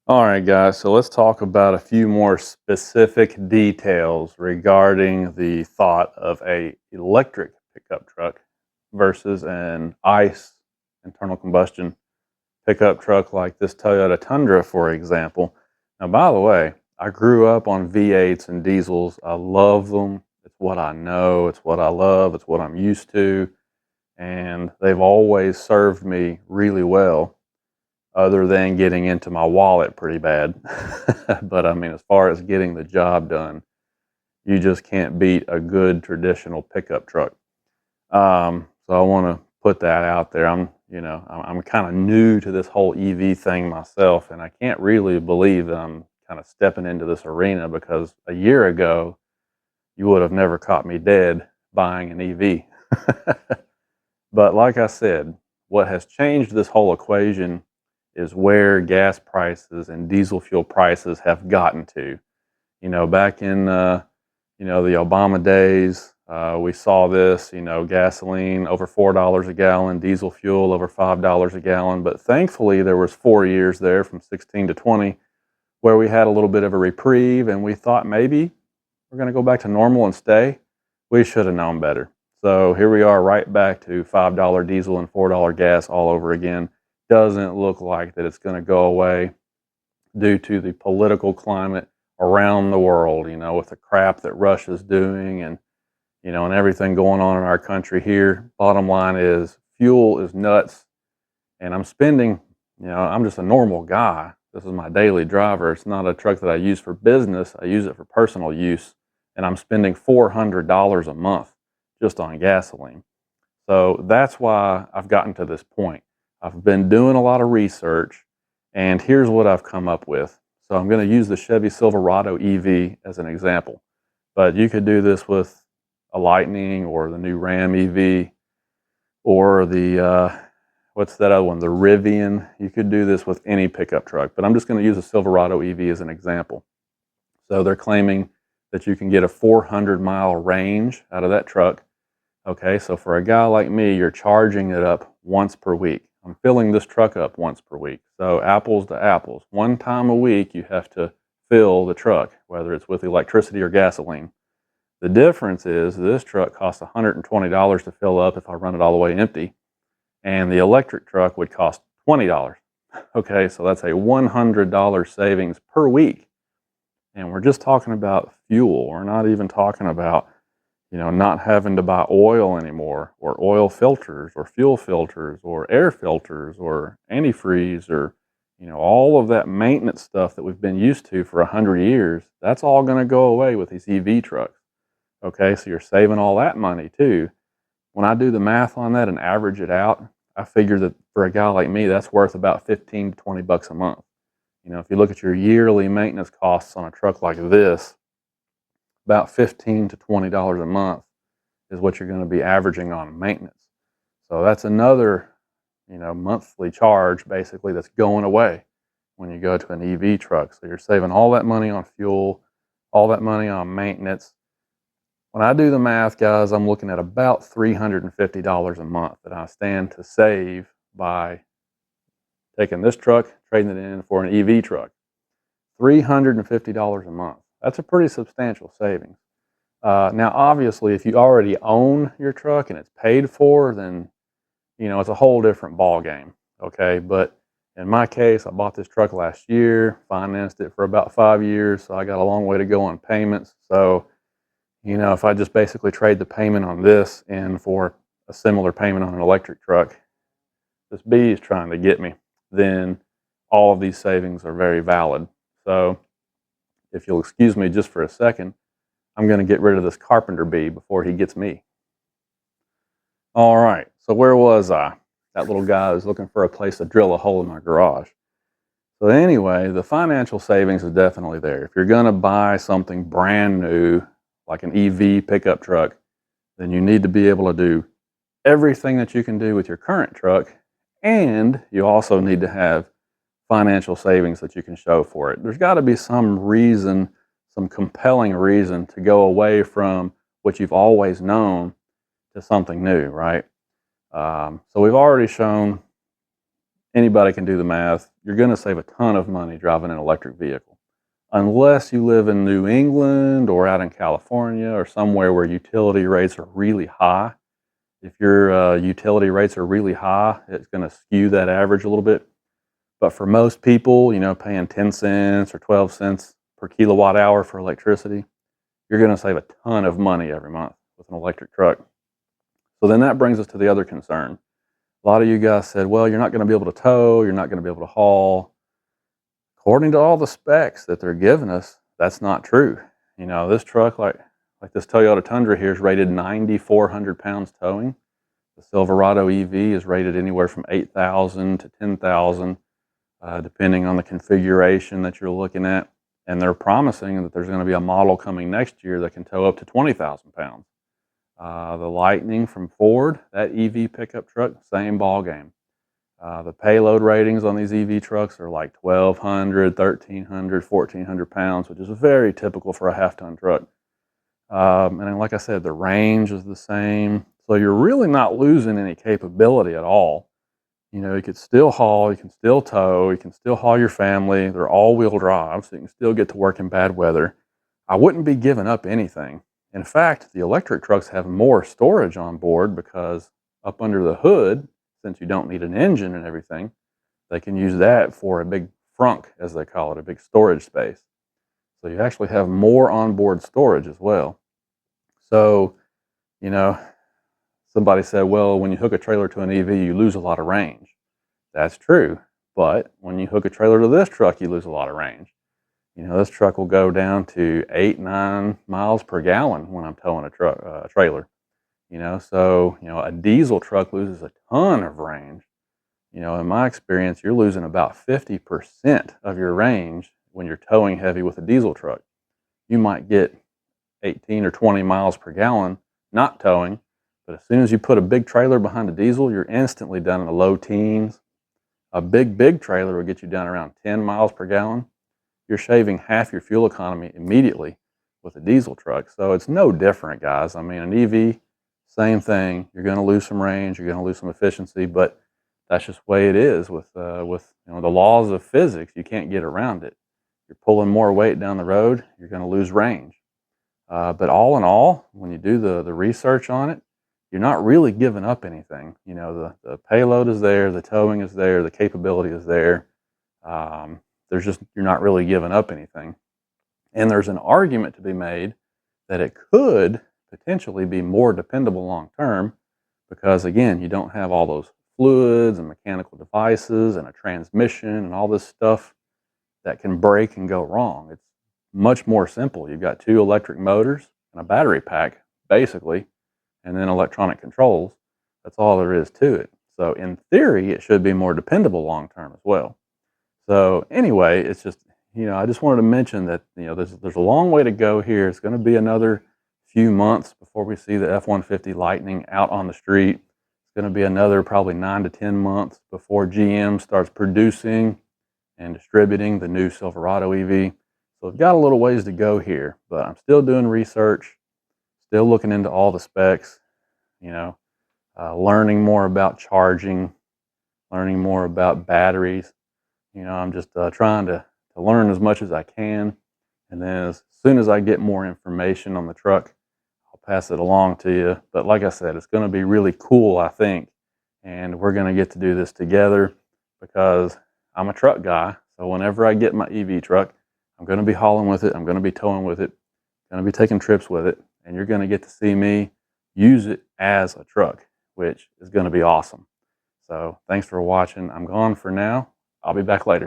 All right, guys, so let's talk about a few more specific details regarding the thought of a electric pickup truck versus an ICE internal combustion pickup truck like this Toyota Tundra, for example. Now, by the way, I grew up on V8s and diesels. I love them. It's what I know, it's what I love, it's what I'm used to, and they've always served me really well other than getting into my wallet pretty bad. But I mean, as far as getting the job done, you just can't beat a good traditional pickup truck. So I want to put that out there. I'm kind of new to this whole EV thing myself, and I can't really believe that I'm kind of stepping into this arena because a year ago you would have never caught me dead buying an EV. But like I said, what has changed this whole equation is where gas prices and diesel fuel prices have gotten to. Back in the Obama days, we saw this. Gasoline over $4 a gallon, diesel fuel over $5 a gallon. But thankfully, there was 4 years there from 16 to 20 where we had a little bit of a reprieve, and we thought maybe we're going to go back to normal and stay. We should have known better. So here we are, right back to $5 diesel and $4 gas all over again. Doesn't look like that it's going to go away due to the political climate around the world, with the crap that Russia's doing and everything going on in our country here. Bottom line is fuel is nuts, and I'm just a normal guy. This is my daily driver. It's not a truck that I use for business. I use it for personal use, and I'm spending $400 a month just on gasoline. So that's why I've gotten to this point. I've been doing a lot of research, and here's what I've come up with. So I'm going to use the Chevy Silverado EV as an example, but you could do this with a Lightning or the new Ram EV or the what's that other one? The Rivian. You could do this with any pickup truck, but I'm just going to use a Silverado EV as an example. So they're claiming that you can get a 400-mile range out of that truck. Okay, so for a guy like me, you're charging it up once per week. I'm filling this truck up once per week. So apples to apples. One time a week, you have to fill the truck, whether it's with electricity or gasoline. The difference is this truck costs $120 to fill up if I run it all the way empty, and the electric truck would cost $20. Okay, so that's a $100 savings per week. And we're just talking about fuel. We're not even talking about not having to buy oil anymore, or oil filters, or fuel filters, or air filters, or antifreeze, or all of that maintenance stuff that we've been used to for 100 years. That's all going to go away with these EV trucks. Okay, so you're saving all that money too. When I do the math on that and average it out, I figure that for a guy like me, that's worth about 15 to 20 bucks a month. If you look at your yearly maintenance costs on a truck like this, about $15 to $20 a month is what you're going to be averaging on maintenance. So that's another, monthly charge basically that's going away when you go to an EV truck. So you're saving all that money on fuel, all that money on maintenance. When I do the math, guys, I'm looking at about $350 a month that I stand to save by taking this truck, trading it in for an EV truck. $350 a month. That's a pretty substantial savings. Now, obviously, if you already own your truck and it's paid for, then it's a whole different ball game. Okay, but in my case, I bought this truck last year, financed it for about 5 years, so I got a long way to go on payments. So, if I just basically trade the payment on this in for a similar payment on an electric truck, this bee is trying to get me, then all of these savings are very valid. So, if you'll excuse me just for a second, I'm going to get rid of this carpenter bee before he gets me. All right, so where was I? That little guy was looking for a place to drill a hole in my garage. So anyway, the financial savings is definitely there. If you're going to buy something brand new, like an EV pickup truck, then you need to be able to do everything that you can do with your current truck, and you also need to have financial savings that you can show for it. There's got to be some reason, some compelling reason to go away from what you've always known to something new, right? So we've already shown anybody can do the math. You're going to save a ton of money driving an electric vehicle. Unless you live in New England or out in California or somewhere where utility rates are really high. If your utility rates are really high, it's going to skew that average a little bit. But for most people, paying 10 cents or 12 cents per kilowatt hour for electricity, you're going to save a ton of money every month with an electric truck. So then that brings us to the other concern. A lot of you guys said, well, you're not going to be able to tow, you're not going to be able to haul. According to all the specs that they're giving us, that's not true. This truck, like this Toyota Tundra here, is rated 9,400 pounds towing. The Silverado EV is rated anywhere from 8,000 to 10,000, depending on the configuration that you're looking at. And they're promising that there's going to be a model coming next year that can tow up to 20,000 pounds. The Lightning from Ford, that EV pickup truck, same ball game. The payload ratings on these EV trucks are like 1,200, 1,300, 1,400 pounds, which is very typical for a half-ton truck. And then, like I said, the range is the same. So you're really not losing any capability at all. You could still haul, you can still tow, you can still haul your family. They're all-wheel drive, so you can still get to work in bad weather. I wouldn't be giving up anything. In fact, the electric trucks have more storage on board because up under the hood, since you don't need an engine and everything, they can use that for a big frunk, as they call it, a big storage space. So you actually have more onboard storage as well. So, somebody said, well, when you hook a trailer to an EV, you lose a lot of range. That's true. But when you hook a trailer to this truck, you lose a lot of range. This truck will go down to 8, 9 miles per gallon when I'm towing a trailer. So, a diesel truck loses a ton of range. In my experience, you're losing about 50% of your range when you're towing heavy with a diesel truck. You might get 18 or 20 miles per gallon not towing, but as soon as you put a big trailer behind a diesel, you're instantly down in the low teens. A big trailer will get you down around 10 miles per gallon. You're shaving half your fuel economy immediately with a diesel truck. So it's no different, guys. I mean, an EV, same thing. You're going to lose some range, you're going to lose some efficiency, but that's just the way it is with the laws of physics. You can't get around it. You're pulling more weight down the road, you're going to lose range. But all in all, when you do the research on it, you're not really giving up anything. The payload is there, the towing is there, the capability is there. You're not really giving up anything. And there's an argument to be made that it could potentially be more dependable long term because, again, you don't have all those fluids and mechanical devices and a transmission and all this stuff that can break and go wrong. It's much more simple. You've got 2 electric motors and a battery pack, basically, and then electronic controls. That's all there is to it. So in theory, it should be more dependable long term as well. So anyway, it's just, I just wanted to mention that, there's a long way to go here. It's going to be another few months before we see the F-150 Lightning out on the street. It's going to be another probably 9 to 10 months before GM starts producing and distributing the new Silverado EV. So we've got a little ways to go here, but I'm still doing research, still looking into all the specs, learning more about charging, learning more about batteries. I'm just trying to learn as much as I can. And then as soon as I get more information on the truck, I'll pass it along to you. But like I said, it's going to be really cool, I think. And we're going to get to do this together because I'm a truck guy. So whenever I get my EV truck, I'm going to be hauling with it. I'm going to be towing with it. I'm going to be taking trips with it. And you're going to get to see me use it as a truck, which is going to be awesome. So thanks for watching. I'm gone for now. I'll be back later.